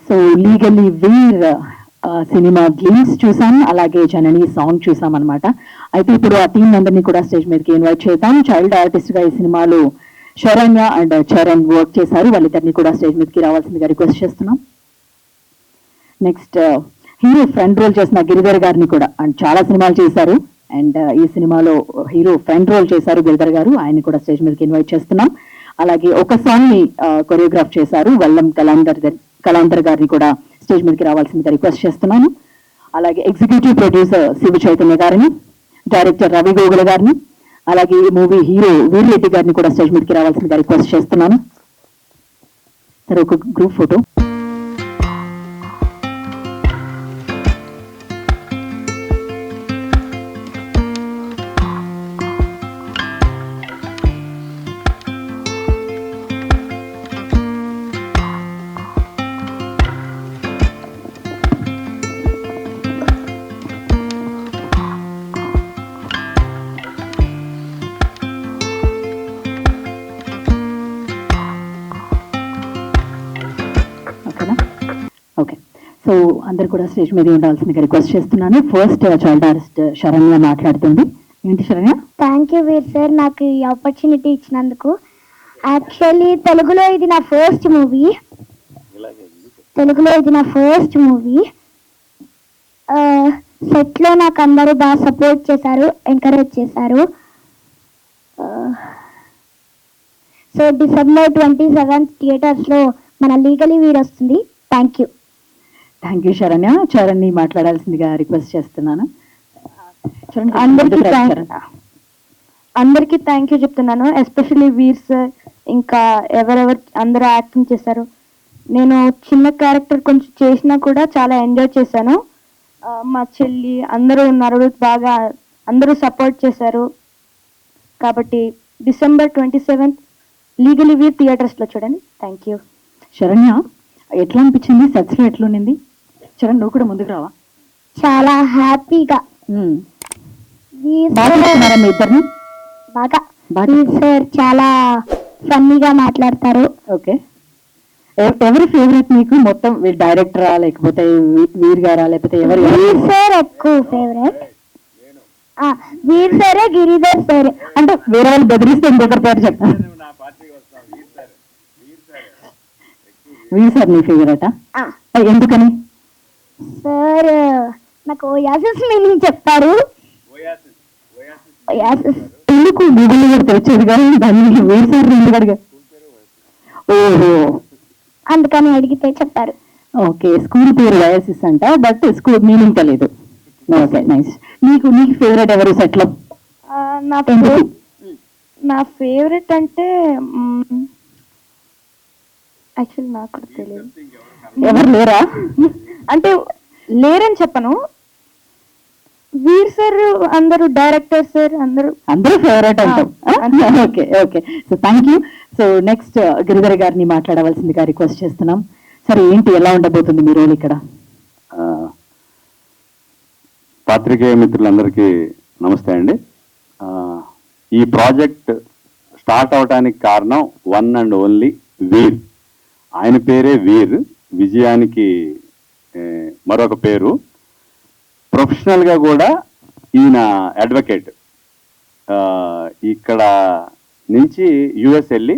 So legally వీర్ cinema glimpse చూసాం, అలాగే జనని song చూసాం అనమాట. అయితే ఇప్పుడు ఆ టీం అందరినీ కూడా స్టేజ్ మీదకి ఇన్వైట్ చేద్దాం. చైల్డ్ ఆర్టిస్ట్ గా ఈ సినిమాలో శరణ్య అండ్ చరణ్ వర్క్ చేశారు. వాళ్ళిద్దరిని కూడా స్టేజ్ మీదకి రావాల్సిందిగా రిక్వెస్ట్ చేస్తున్నాం. నెక్స్ట్ హీరో ఫ్రంట్ రోల్ చేసిన గిరిధర్ గారిని కూడా, అండ్ చాలా సినిమాలు చేశారు, అండ్ ఈ సినిమాలో హీరో ఫ్రంట్ రోల్ చేశారు గిరిధర్ గారు. ఆయన్ని కూడా స్టేజ్ మీదకి ఇన్వైట్ చేస్తున్నాం. అలాగే ఒక సాంగ్ ని కొరియోగ్రాఫ్ చేశారు వల్లం కలాందర్ గారిని కూడా స్టేజ్ మీదకి రావాల్సిందిగా రిక్వెస్ట్ చేస్తున్నాను. అలాగే ఎగ్జిక్యూటివ్ ప్రొడ్యూసర్ శివ చైతన్య గారిని, డైరెక్టర్ రవి గోగుల గారిని, అలాగే ఈ మూవీ హీరో వీర్రెడ్డి గారిని కూడా స్టేజ్ మీదకి రావాల్సిందిగా రిక్వెస్ట్ చేస్తున్నాను. సరే, ఒక గ్రూప్ ఫోటో. ఓకే, సో అందరు కూడా స్టేజ్ మీద ఉండాల్సిందిగా రిక్వెస్ట్ చేస్తున్నాను. ఫస్ట్ చైల్డ్ ఆర్టిస్ట్ శరణ్య మాట్లాడుతుంది. ఏంటి Saranya? Thank you Veer sir, నాకు ఈ ఆపర్చునిటీ ఇచ్చినందుకు. యాక్చువల్లీ తెలుగులో ఇది నా ఫస్ట్ మూవీ. సెట్లో నాకు అందరూ బాగా సపోర్ట్ చేశారు, ఎంకరేజ్ చేశారు. సో December 27th థియేటర్స్లో మన లీగలీ వీర్ వస్తుంది. Thank you Saranya. చరణ్ని మాట్లాడాల్సిందిగా రిక్వెస్ట్ చేస్తున్నాను. అందరికీ థ్యాంక్ యూ చెప్తున్నాను. ఎస్పెషల్లీ వీర్ సార్, ఇంకా ఎవరెవరు అందరూ యాక్టింగ్ చేశారు. నేను చిన్న క్యారెక్టర్ కొంచెం చేసినా కూడా చాలా ఎంజాయ్ చేశాను. మా చెల్లి అందరూ ఉన్నారు, బాగా అందరూ సపోర్ట్ చేశారు. కాబట్టి December 27th లీగలీ వీర్ థియేటర్స్లో చూడండి. Thank you. శరణ్య, ఎట్లా అనిపించింది? సెట్స్లో ఎట్లుండింది? చరణ్, నువ్వు కూడా ముందుకు రావా? చాలా హ్యాపీగా. సార్ చాలా ఫన్నీగా మాట్లాడతారు. ఓకే, ఎవరి ఫేవరెట్ మీకు? మొత్తం డైరెక్టరా, లేకపోతే వీర్ గారా, లేకపోతే ఎవరు? వీర్ సార్ ఎక్కువ ఫేవరెట్. వీర్ సరే, గిరిధర్ సరే. అంటే వేరే వాళ్ళు బెదిరిస్తే ఇంకొకరి పేరు చెప్తాను. వీర్ సార్ నీ ఫేవరెటా? ఎందుకని? సార్ నాకు ఓయాసిస్ మీనింగ్ చెప్పారు. ఎందుకు గూగుల్ కూడా తెచ్చేది కానీ దాన్ని వీర్ సార్ ఎందుకు అడిగా? ఓహో, అందుకని అడిగితే చెప్పారు. ఓకే, స్కూల్ పేరు ఓయాసిస్ అంట, బట్ స్కూల్ మీనింగ్ తెలియదు. Okay, nice. నీకు ఫేవరెట్ ఎవరు సెట్ లో? నా ఫేవరెట్ అంటే యాక్చువల్లీ నాకు కూడా తెలియదు. ఎవరు లేరా? అంటే లేరని చెప్పను. వీర్ సార్, అందరూ డైరెక్టర్ సార్, అందరూ ఫేవరెట్ అంటాం. Okay okay, so thank you. So next Giridhar గారిని మాట్లాడవలసిందిగా రిక్వెస్ట్ చేస్తున్నాం. సరే, ఏంటి, ఎలా ఉండబోతుంది మీ రోల్ ఇక్కడ? పాత్రికేయ మిత్రులందరికీ నమస్తే అండి. ఈ ప్రాజెక్ట్ స్టార్ట్ అవడానికి కారణం వన్ అండ్ ఓన్లీ వీర్. ఆయన పేరే వీర్, విజయానికి మరొక పేరు. ప్రొఫెషనల్గా కూడా ఈయన అడ్వకేట్. ఇక్కడ నుంచి యుఎస్ వెళ్ళి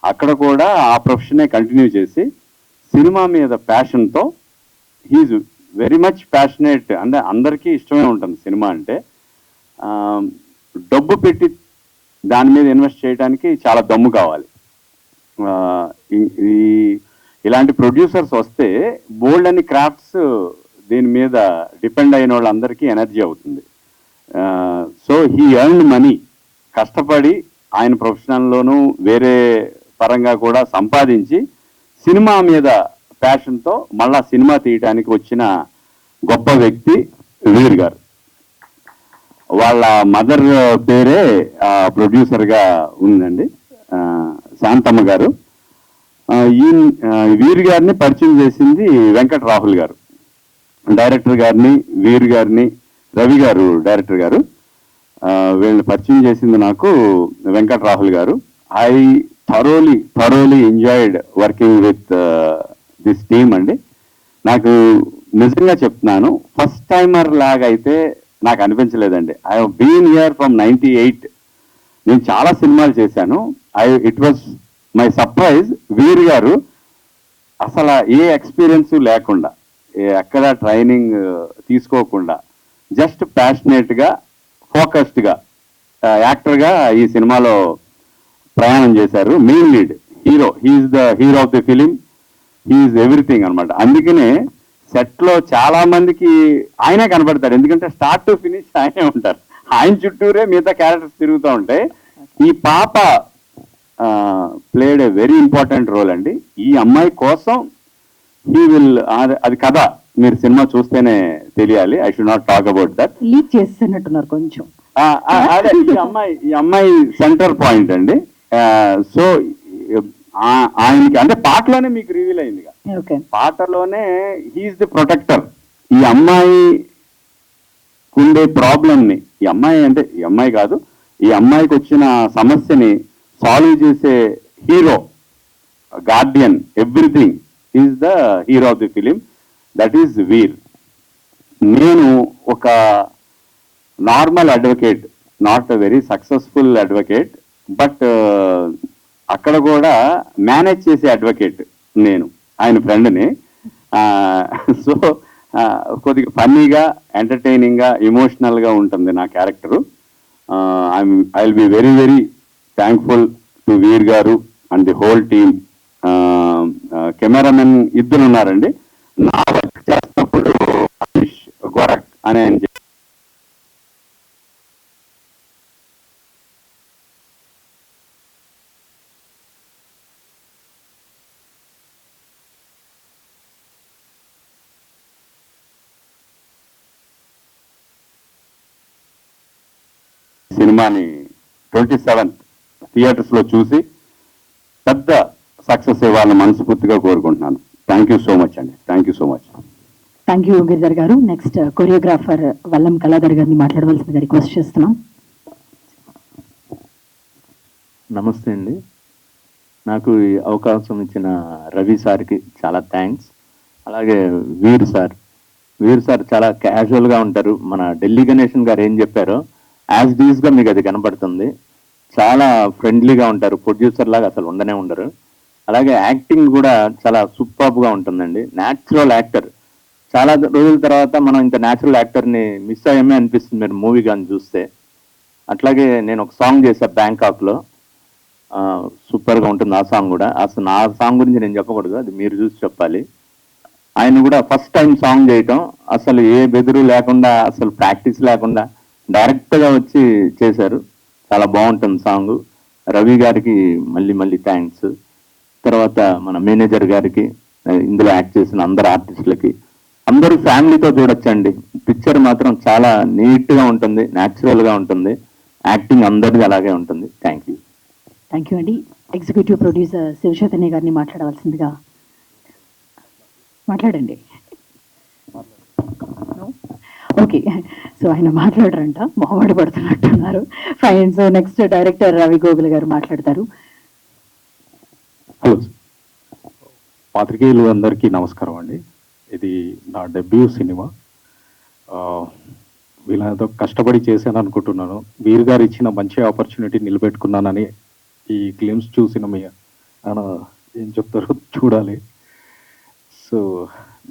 అక్కడ కూడా ఆ ప్రొఫెషనే కంటిన్యూ చేసి సినిమా మీద ప్యాషన్తో, హీజ్ వెరీ మచ్ ప్యాషనేట్. అంటే అందరికీ ఇష్టమే ఉంటుంది సినిమా అంటే. డబ్బు పెట్టి దాని మీద ఇన్వెస్ట్ చేయడానికి చాలా దమ్ము కావాలి. ఇలాంటి ప్రొడ్యూసర్స్ వస్తే బోల్డ్ అని క్రాఫ్ట్స్ దీని మీద డిపెండ్ అయిన వాళ్ళందరికీ ఎనర్జీ అవుతుంది. సో హీ ఎర్న్డ్ మనీ, కష్టపడి ఆయన ప్రొఫెషనల్లోనూ వేరే పరంగా కూడా సంపాదించి సినిమా మీద ప్యాషన్తో మళ్ళా సినిమా తీయడానికి వచ్చిన గొప్ప వ్యక్తి వీర్ గారు. వాళ్ళ మదర్ పేరే ప్రొడ్యూసర్గా ఉందండి, శాంతమ్మ గారు. ఈ వీర్ గారిని పరిచయం చేసింది వెంకట రాహుల్ గారు, డైరెక్టర్ గారిని. వీర్ గారిని రవి గారు, డైరెక్టర్ గారు. వీళ్ళని పరిచయం చేసింది నాకు వెంకట రాహుల్ గారు. I thoroughly enjoyed working with this team అండి. నాకు నిజంగా చెప్తున్నాను, ఫస్ట్ టైమర్ లాగా అయితే నాకు అనిపించలేదండి. I have been here from 98. నేను చాలా సినిమాలు చేశాను. It was my surprise. Veer గారు అసలు ఏ ఎక్స్పీరియన్స్ లేకుండా, ఎక్కడ ట్రైనింగ్ తీసుకోకుండా, జస్ట్ ప్యాషనేట్గా, ఫోకస్డ్గా యాక్టర్గా ఈ సినిమాలో ప్రయాణం చేశారు. Main lead hero, he's the hero of the film, he's everything అనమాట. అందుకనే సెట్లో చాలా మందికి ఆయనే కనబడతారు, ఎందుకంటే స్టార్ట్ టు ఫినిష్ ఆయనే ఉంటారు. ఆయన చుట్టూరే మిగతా క్యారెక్టర్స్ తిరుగుతూ ఉంటాయి. ఈ పాప played a very important role అండి. ఈ అమ్మాయి కోసం హీ విల్, అది కథ మీరు సినిమా చూస్తేనే తెలియాలి. I should not talk about that. Leak చేస్తున్నట్టున్నారు కొంచెం. అదే ఈ అమ్మాయి సెంటర్ పాయింట్ అండి. సో ఆయనకి అంటే పాటలోనే మీకు రివీల్ అయింది, ఓకే, పాటలోనే హీఈస్ ది ప్రొటెక్టర్. ఈ అమ్మాయి ఉండే ప్రాబ్లమ్ ని, ఈ అమ్మాయి కాదు, ఈ అమ్మాయికి వచ్చిన సమస్యని సాల్వ్ చేసే hero, guardian, everything is the hero of the film. That is Veer. నేను ఒక normal advocate, not a very successful advocate, but అక్కడ కూడా మేనేజ్ చేసే అడ్వకేట్ నేను, ఆయన ఫ్రెండ్ని. సో కొద్దిగా ఫన్నీగా, ఎంటర్టైనింగ్గా, ఇమోషనల్గా ఉంటుంది నా character. I will be very very thankful to Veer గారు and the whole team. Cameraman ఇద్దరు ఉన్నారండి. నా వర్క్ చేస్తున్నప్పుడు గోరక్ అనే ఆయన సినిమాని 27th థియేటర్స్ లో చూసి పెద్ద సక్సెస్ ఇవ్వాలని మనస్ఫూర్తిగా కోరుకుంటున్నాను. థ్యాంక్ యూ సో మచ్ అండి. Thank you so much. Thank you Giridhar గారు. నెక్స్ట్ కొరియోగ్రాఫర్ వల్లం కళాధర్ గారిని మాట్లాడవలసిందిగా రిక్వెస్ట్ చేస్తున్నాం. నమస్తే అండి. నాకు ఈ అవకాశం ఇచ్చిన రవి సార్కి చాలా థ్యాంక్స్. అలాగే వీర్ సార్ చాలా క్యాజువల్గా ఉంటారు. మన ఢిల్లీ గణేషన్ గారు ఏం చెప్పారో యాజ్ డీస్గా మీకు అది కనపడుతుంది. చాలా ఫ్రెండ్లీగా ఉంటారు, ప్రొడ్యూసర్ లాగా అసలు ఉండరు. అలాగే యాక్టింగ్ కూడా చాలా సూపర్బ్గా ఉంటుందండి. Natural actor. చాలా రోజుల తర్వాత మనం ఇంత న్యాచురల్ యాక్టర్ని మిస్ అయ్యామే అనిపిస్తుంది మీరు మూవీ కానీ చూస్తే. అట్లాగే నేను ఒక సాంగ్ చేశాను బ్యాంకాక్లో, సూపర్గా ఉంటుంది ఆ సాంగ్ కూడా. అసలు నా సాంగ్ గురించి నేను చెప్పకూడదు, అది మీరు చూసి చెప్పాలి. ఆయన కూడా ఫస్ట్ టైం సాంగ్ చేయటం, అసలు ఏ బెదురు లేకుండా, అసలు ప్రాక్టీస్ లేకుండా డైరెక్ట్గా వచ్చి చేశారు. చాలా బాగుంటుంది సాంగ్. రవి గారికి మళ్ళీ థ్యాంక్స్. తర్వాత మన మేనేజర్ గారికి, ఇందులో యాక్ట్ చేసిన అందరు ఆర్టిస్టులకి, అందరూ ఫ్యామిలీతో చూడొచ్చండి. పిక్చర్ మాత్రం చాలా నీట్గా ఉంటుంది, న్యాచురల్గా ఉంటుంది. యాక్టింగ్ అందరిది అలాగే ఉంటుంది. Thank you. థ్యాంక్ యూ అండి. ఎగ్జిక్యూటివ్ ప్రొడ్యూసర్ శివచైతన్య గారిని మాట్లాడవలసిందిగా. మాట్లాడండి. ఓకే, సో ఆయన మాట్లాడరంట, మొహమాట పడుతున్నట్టున్నారు. Fine. So next director Ravi Gogul గారు మాట్లాడతారు. హలో, పాత్రికేయులు అందరికీ నమస్కారం అండి. ఇది నా డెబ్యూ సినిమా. వీళ్ళతో కష్టపడి చేశాను అనుకుంటున్నాను. వీరు గారు ఇచ్చిన మంచి ఆపర్చునిటీ నిలబెట్టుకున్నానని ఈ గ్లిమ్స్ చూసిన మీ ఏం చెప్తారో చూడాలి. సో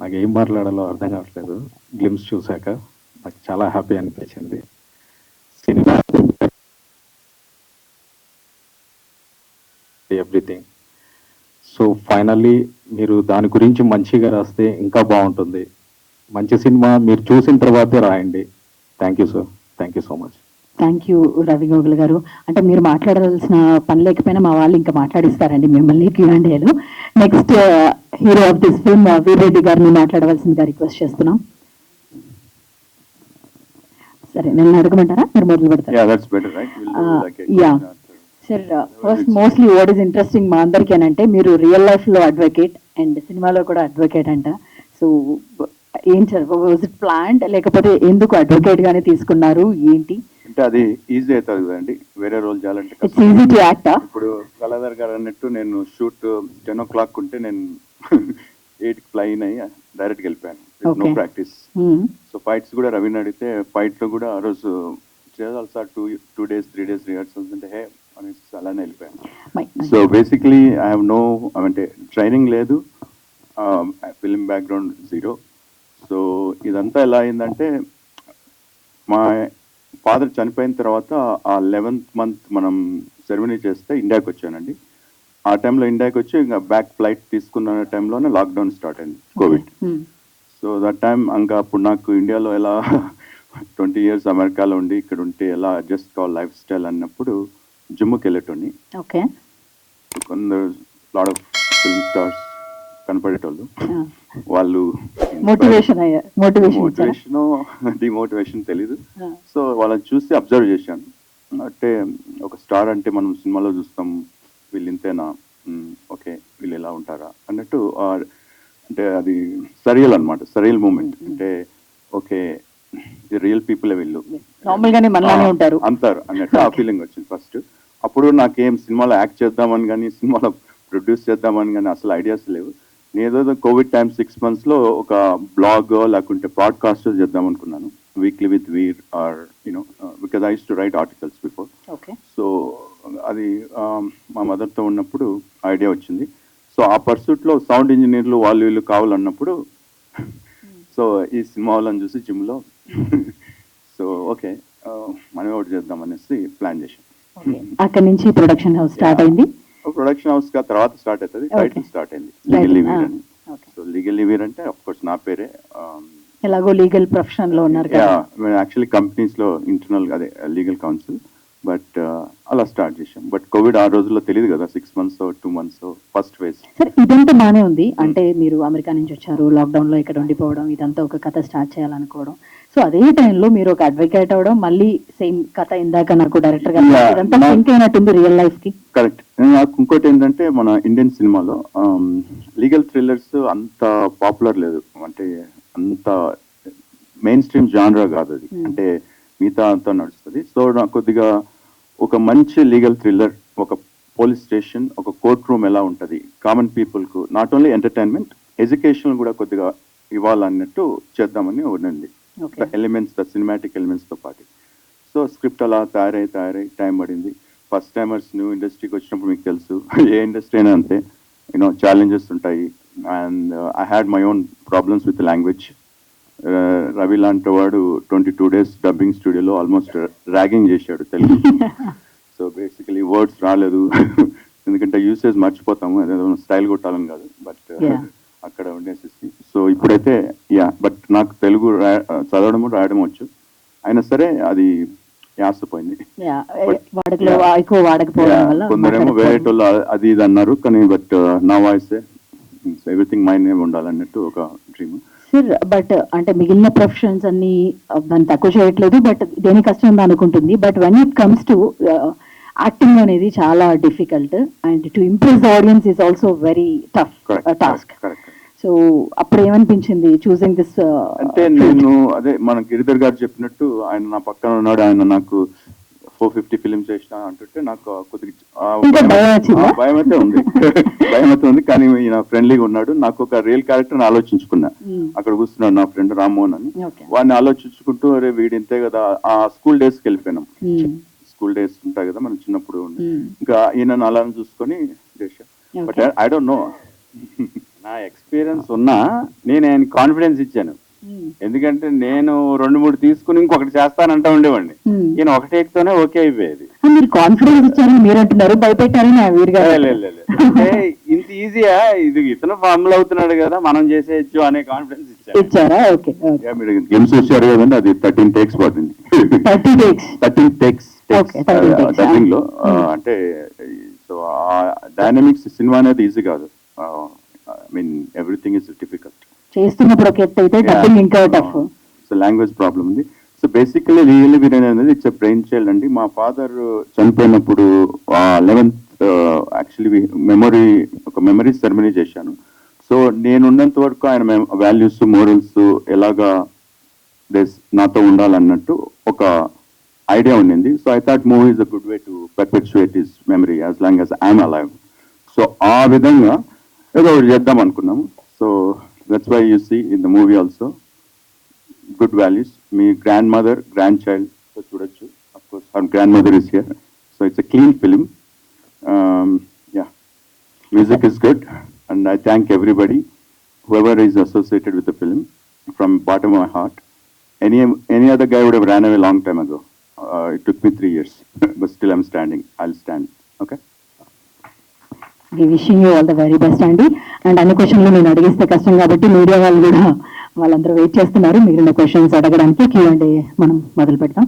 నాకు ఏం మాట్లాడాలో అర్థం కావట్లేదు. గ్లిమ్స్ చూశాక నాకు చాలా హ్యాపీ అనిపించింది. Cinema everything. సో ఫైనల్లీ మీరు దాని గురించి మంచిగా రాస్తే ఇంకా బాగుంటుంది. మంచి సినిమా మీరు చూసిన తర్వాతే రాయండి. Thank you sir. Thank you so much. Thank you Ravi Gogul గారు. అంటే మీరు మాట్లాడాల్సిన పని లేకపోయినా మా వాళ్ళు ఇంకా మాట్లాడిస్తారండి మిమ్మల్ని క్యూఎండ్ఏలో. Next hero of this film Veereddy గారిని మాట్లాడవలసిందిగా రిక్వెస్ట్ చేస్తున్నాం. సరే, నేను అడగమంటారా, మీరు మొదలు పెడతారా? Yeah sir, first mostly what is interesting మా అందరికీ అని అంటే, మీరు రియల్ లైఫ్ లో అడ్వకేట్ అండ్ సినిమాలో కూడా అడ్వకేట్ అంట. సో ఏం సార్, వాజ్ ఇట్ ప్లాన్డ్, లేకపోతే ఎందుకు అడ్వకేట్ గానే తీసుకున్నారు, ఏంటి? అంటే అది ఈజీ అవుతుంది కదండి, వేరే రోల్ చేయాలంటే ఇట్స్ ఈజీ టు యాక్ట్. ఇప్పుడు కళాధర్ గారు అన్నట్టు నేను షూట్ 10 o'clock ఉంటే నేను 8కి ఫ్లై అయ్యి డైరెక్ట్గా వెళ్ళిపోయాను, no Okay. Practice. So fights కూడా రవిని అడిగితే ఫైట్లో కూడా ఆ రోజు చేయాలి సార్, 2 days 3 days రిహార్సల్స్ అంటే హే అనేసి అలానే వెళ్ళిపోయాను. So basically I have no, అంటే ట్రైనింగ్ లేదు, ఫిల్మ్ బ్యాక్గ్రౌండ్ జీరో. సో ఇదంతా ఎలా అయిందంటే మా ఫాదర్ చనిపోయిన తర్వాత ఆ 11th month మనం సెరమనీ చేస్తే ఇండియాకి వచ్చానండి. ఆ టైంలో ఇండియాకి వచ్చి ఇంకా బ్యాక్ ఫ్లైట్ తీసుకున్న టైంలోనే లాక్డౌన్ స్టార్ట్ అయింది, కోవిడ్. సో దట్ టైం ఇంకా అప్పుడు నాకు ఇండియాలో ఎలా 20 years అమెరికాలో ఉండి ఇక్కడ ఉంటే ఎలా అడ్జస్ట్ కావాలి లైఫ్ స్టైల్ అన్నప్పుడు జిమ్కి వెళ్ళేటోని. ఓకే. కొందరు లాట్ ఆఫ్ ఫిల్మ్ స్టార్స్ కనపడేటోళ్ళు, వాళ్ళు మోటివేషన్ అయ్యా, మోటివేషన్ డిమోటివేషన్ తెలీదు. సో వాళ్ళని చూసి అబ్జర్వ్ చేశాను. అంటే ఒక స్టార్ అంటే మనం సినిమాలో చూస్తాం, వీళ్ళు ఇంతేనా, ఓకే వీళ్ళు ఎలా ఉంటారా అన్నట్టు. అంటే అది సరియల్ అన్నమాట, సరియల్ మూమెంట్. అంటే ఓకే రియల్ పీపుల్ వీళ్ళు, నార్మల్ గానే మనలానే ఉంటారు అంటారు అన్నట్టు ఆ ఫీలింగ్ వచ్చింది ఫస్ట్. అప్పుడు నాకేం సినిమాలో యాక్ట్ చేద్దామని కానీ సినిమాలో ప్రొడ్యూస్ చేద్దామని కానీ అసలు ఐడియాస్ లేవు. నేనేదో కోవిడ్ టైం 6 months ఒక బ్లాగ్ లేకుంటే పాడ్కాస్ట్ చేద్దాం అనుకున్నాను, weekly with Veer or you know, because I used to write articles before. Okay. So అది మా మదర్తో ఉన్నప్పుడు ఐడియా వచ్చింది. సో ఆ పర్సూట్లో సౌండ్ ఇంజనీర్లు వాళ్ళు వీళ్ళు కావాలన్నప్పుడు సో ఈ సినిమా వాళ్ళని చూసి జిమ్లో సో ఓకే మనమే ఒకటి చేద్దాం అనేసి ప్లాన్ చేశాం. అక్కడ నుంచి ప్రొడక్షన్ హౌస్ స్టార్ట్ అయింది. ప్రొడక్షన్ హౌస్ తర్వాత స్టార్ట్ అవుతుంది, టైటిల్ స్టార్ట్ అయింది లీగల్లీ వీర్ అని. సో లీగల్లీ వీర్ అంటే అఫ్ కోర్స్ నా పేరే, ఎలాగో లీగల్ ప్రొఫెషన్ లో ఉన్నారు కదా. యాక్చువల్లీ కంపెనీస్ లో ఇంటర్నల్ అదే లీగల్ కౌన్సిల్, బట్ అలా స్టార్ట్ చేశాం. బట్ కోవిడ్ ఆ రోజుల్లో తెలియదు కదా, 6 months 2 months ఫస్ట్ ఫేజ్. సరే ఇదంతా బానే ఉంది, అంటే మీరు అమెరికా నుంచి వచ్చారు, లాక్డౌన్ లో ఇక్కడ ఉండిపోవడం, ఇదంతా ఒక కథ స్టార్ట్ చేయాలనుకోవడం. సో అదే టైంలో మీరు ఒక అడ్వకేట్ అవడం, మళ్ళీ సేమ్ కథ ఇందాక నాకు డైరెక్టర్ గా ఇదంతా సింక్ అయినట్టుంది రియల్ లైఫ్ కి. కరెక్ట్. నాకు ఇంకోటి ఏంటంటే మన ఇండియన్ సినిమాలో లీగల్ థ్రిల్లర్స్ అంత పాపులర్ లేదు, అంటే అంత మెయిన్ స్ట్రీమ్ జానరా కాదు అది, అంటే మిగతా అంతా నడుస్తుంది. సో నాకు కొద్దిగా ఒక మంచి లీగల్ థ్రిల్లర్, ఒక పోలీస్ స్టేషన్, ఒక కోర్ట్ రూమ్ ఎలా ఉంటుంది కామన్ పీపుల్ కు, నాట్ ఓన్లీ ఎంటర్టైన్మెంట్ ఎడ్యుకేషన్ కూడా కొద్దిగా ఇవ్వాలన్నట్టు చేద్దామని ఉన్నది. ఎలిమెంట్స్, ద సినిమాటిక్ ఎలిమెంట్స్ తో పాటు. సో స్క్రిప్ట్ అలా తయారై టైం పడింది. ఫస్ట్ టైమర్స్ న్యూ ఇండస్ట్రీకి వచ్చినప్పుడు మీకు తెలుసు ఏ ఇండస్ట్రీ అయినా అంతే, యూనో ఛాలెంజెస్ ఉంటాయి. And I had my own problems with language. Ravi లాంటి వాడు 22 days డబ్బింగ్ స్టూడియోలో ఆల్మోస్ట్ ర్యాగింగ్ చేశాడు తెలుగు. సో బేసికలీ వర్డ్స్ రాలేదు, ఎందుకంటే యూసేజ్ మర్చిపోతాము, అదేదో స్టైల్ కొట్టాలని కాదు, బట్ అక్కడ ఉండేసేసి. సో ఇప్పుడైతే బట్ నాకు తెలుగు చదవడం రాయడం వచ్చు, అయినా సరే అది యాసపోయింది. కొందరేమో వేరేటోళ్ళు అది ఇది అన్నారు, కానీ బట్ నా వాయిస్ ఎవ్రీథింగ్ మైండ్ నేమ్ ఉండాలన్నట్టు ఒక డ్రీమ్. సార్ బట్ అంటే మిగిలిన ప్రొఫెషన్స్ అన్ని దాన్ని తక్కువ చేయట్లేదు, బట్ దేని కష్టం అనుకుంటుంది. But when it comes to acting అనేది చాలా difficult, and to impress the audience is also very tough task. So అప్పుడు ఏమనిపించింది చూసింగ్ దిస్? అంటే నేను అదే మన గిరిధర్ గారు చెప్పినట్టు, ఆయన నా పక్కన ఉన్నాడు, ఆయన నాకు 450 ఫిలిమ్స్ చేసిన అంటుంటే నాకు కొద్దిగా భయం అయితే ఉంది, కానీ ఈయన ఫ్రెండ్లీగా ఉన్నాడు. నాకు ఒక రియల్ క్యారెక్టర్ ఆలోచించుకున్నా, అక్కడ కూర్చున్నాడు నా ఫ్రెండ్ రామ్మోహన్ అని, వాడిని ఆలోచించుకుంటూ అరే వీడి ఇంతే కదా. ఆ స్కూల్ డేస్కి వెళ్ళిపోయినాం, స్కూల్ డేస్ ఉంటాయి కదా మనం చిన్నప్పుడు, ఇంకా ఈయన అలా చూసుకొని చేశా. బట్ ఐ డోంట్ నో, నా ఎక్స్పీరియన్స్ ఉన్నా నేను ఆయన కాన్ఫిడెన్స్ ఇచ్చాను, ఎందుకంటే నేను 2-3 తీసుకుని ఇంకొకటి చేస్తానంటా ఉండేవాడిని, ఈయన ఒక టేక్తోనే ఓకే అయిపోయేది. మీరు కాన్ఫిడెన్స్ ఇచ్చారని మీరు అంటున్నారు, భయపెట్టారని అంటే ఇంత ఈజీయా ఇది, ఇతను ఫార్ములా అవుతున్నాడు కదా మనం చేసేయచ్చు అనే కాన్ఫిడెన్స్ ఇచ్చారా? ఓకే. మీరు గేమ్స్ వచ్చారు కదండి, అది 13 takes పడుతుంది. 13 takes డబ్బింగ్ లో. అంటే సో డైనమిక్స్ సినిమా అనేది ఈజీ కాదు, I mean everything is difficult. చేస్తున్నప్పుడు ఒక ఎత్తు అయితే డబ్బింగ్ ఇంకా టఫ్. సో లాంగ్వేజ్ ప్రాబ్లం ఉంది. సో బేసికలీ రియల్లీ వీరన్ అనేది ఇట్స్ బ్రెయిన్ చైల్డ్ అండి. మా ఫాదర్ చనిపోయినప్పుడు 11th యాక్చువల్లీ మెమరీ సెరమనీ చేశాను. సో నేనున్నంత వరకు ఆయన వాల్యూస్, మోరల్స్ ఎలాగా నాతో ఉండాలన్నట్టు ఒక ఐడియా ఉండింది. So I thought movie is a good way to perpetuate his memory as long as I'm alive. So ఆ విధంగా ఏదో ఒకటి చేద్దాం అనుకున్నాము. So that's why you see in the movie also good values. మీ గ్రాండ్ మదర్, గ్రాండ్ చైల్డ్ చూడొచ్చు. Of course her grandmother is here. So it's a clean film. Yeah, music is good, and I thank everybody, whoever is associated with the film, from bottom of my heart. Any other guy would have ran away long time ago. It took me 3 years, but still I'm standing. I'll stand. Okay. We wishing you all the very best అండి. And అన్ని క్వశ్చన్లు నేను అడిగిస్తే కష్టం కాబట్టి media వాళ్ళు కూడా వాళ్ళందరూ wait చేస్తున్నారు మిగిలిన క్వశ్చన్స్ అడగడానికి. Q&A మనం మొదలు పెడతాం.